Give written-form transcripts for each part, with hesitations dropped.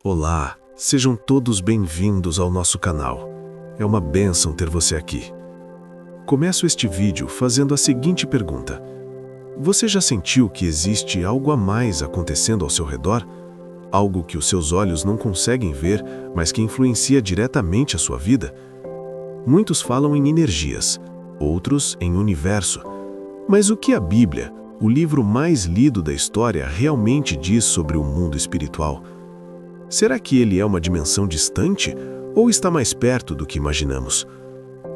Olá, sejam todos bem-vindos ao nosso canal. É uma bênção ter você aqui. Começo este vídeo fazendo a seguinte pergunta: você já sentiu que existe algo a mais acontecendo ao seu redor? Algo que os seus olhos não conseguem ver, mas que influencia diretamente a sua vida? Muitos falam em energias, outros em universo. Mas o que a Bíblia, o livro mais lido da história, realmente diz sobre o mundo espiritual? Será que ele é uma dimensão distante ou está mais perto do que imaginamos?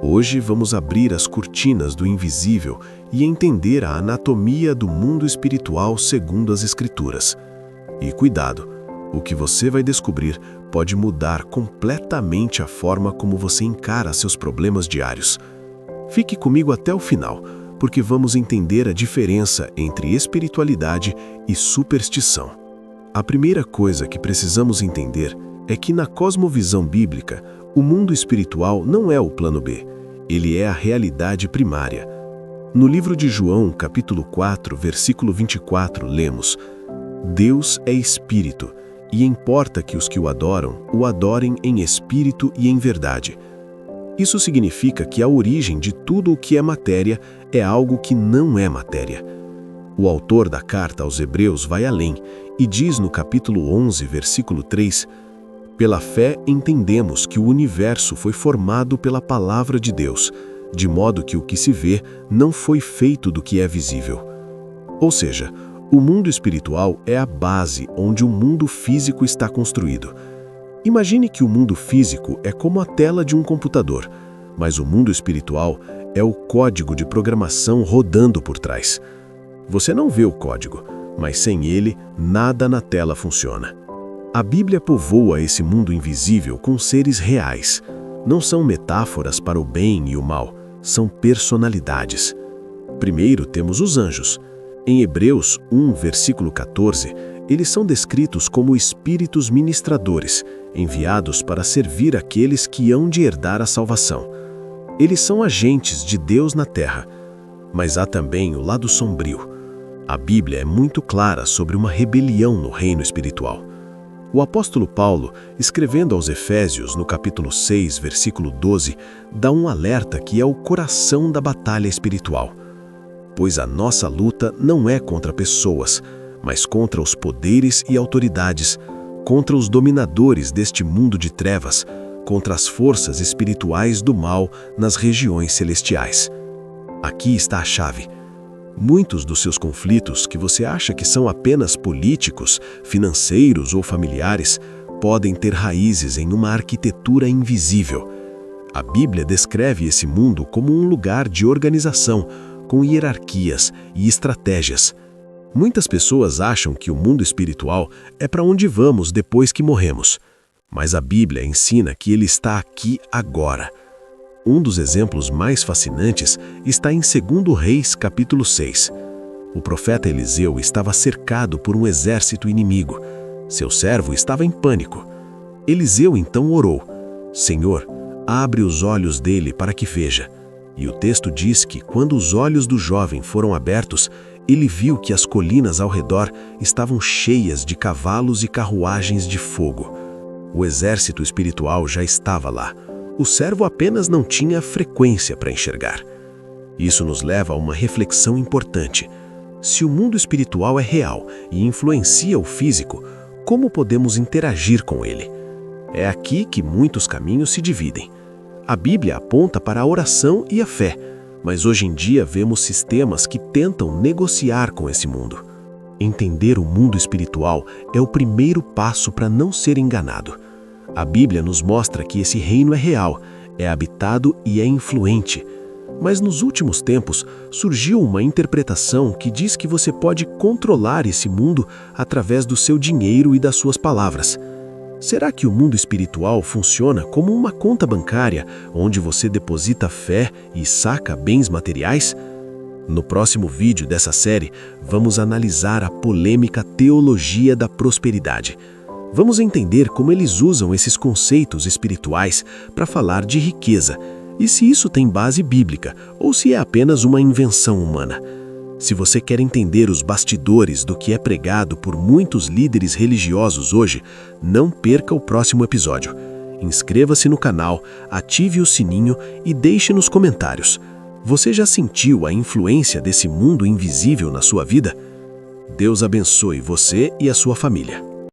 Hoje vamos abrir as cortinas do invisível e entender a anatomia do mundo espiritual segundo as Escrituras. E cuidado, o que você vai descobrir pode mudar completamente a forma como você encara seus problemas diários. Fique comigo até o final, porque vamos entender a diferença entre espiritualidade e superstição. A primeira coisa que precisamos entender é que na cosmovisão bíblica, o mundo espiritual não é o plano B, ele é a realidade primária. No livro de João, capítulo 4, versículo 24, lemos: Deus é espírito, e importa que os que o adorem em espírito e em verdade. Isso significa que a origem de tudo o que é matéria é algo que não é matéria. O autor da carta aos Hebreus vai além e diz no capítulo 11, versículo 3, pela fé entendemos que o universo foi formado pela palavra de Deus, de modo que o que se vê não foi feito do que é visível. Ou seja, o mundo espiritual é a base onde o mundo físico está construído. Imagine que o mundo físico é como a tela de um computador, mas o mundo espiritual é o código de programação rodando por trás. Você não vê o código, mas sem ele, nada na tela funciona. A Bíblia povoa esse mundo invisível com seres reais. Não são metáforas para o bem e o mal, são personalidades. Primeiro temos os anjos. Em Hebreus 1, versículo 14, eles são descritos como espíritos ministradores, enviados para servir aqueles que hão de herdar a salvação. Eles são agentes de Deus na terra. Mas há também o lado sombrio. A Bíblia é muito clara sobre uma rebelião no reino espiritual. O apóstolo Paulo, escrevendo aos Efésios, no capítulo 6, versículo 12, dá um alerta que é o coração da batalha espiritual. Pois a nossa luta não é contra pessoas, mas contra os poderes e autoridades, contra os dominadores deste mundo de trevas, contra as forças espirituais do mal nas regiões celestiais. Aqui está a chave. Muitos dos seus conflitos, que você acha que são apenas políticos, financeiros ou familiares, podem ter raízes em uma arquitetura invisível. A Bíblia descreve esse mundo como um lugar de organização, com hierarquias e estratégias. Muitas pessoas acham que o mundo espiritual é para onde vamos depois que morremos, mas a Bíblia ensina que ele está aqui agora. Um dos exemplos mais fascinantes está em 2 Reis, capítulo 6. O profeta Eliseu estava cercado por um exército inimigo. Seu servo estava em pânico. Eliseu então orou: Senhor, abre os olhos dele para que veja. E o texto diz que, quando os olhos do jovem foram abertos, ele viu que as colinas ao redor estavam cheias de cavalos e carruagens de fogo. O exército espiritual já estava lá. O servo apenas não tinha frequência para enxergar. Isso nos leva a uma reflexão importante. Se o mundo espiritual é real e influencia o físico, como podemos interagir com ele? É aqui que muitos caminhos se dividem. A Bíblia aponta para a oração e a fé, mas hoje em dia vemos sistemas que tentam negociar com esse mundo. Entender o mundo espiritual é o primeiro passo para não ser enganado. A Bíblia nos mostra que esse reino é real, é habitado e é influente. Mas nos últimos tempos surgiu uma interpretação que diz que você pode controlar esse mundo através do seu dinheiro e das suas palavras. Será que o mundo espiritual funciona como uma conta bancária onde você deposita fé e saca bens materiais? No próximo vídeo dessa série, vamos analisar a polêmica teologia da prosperidade. Vamos entender como eles usam esses conceitos espirituais para falar de riqueza, e se isso tem base bíblica ou se é apenas uma invenção humana. Se você quer entender os bastidores do que é pregado por muitos líderes religiosos hoje, não perca o próximo episódio. Inscreva-se no canal, ative o sininho e deixe nos comentários. Você já sentiu a influência desse mundo invisível na sua vida? Deus abençoe você e a sua família.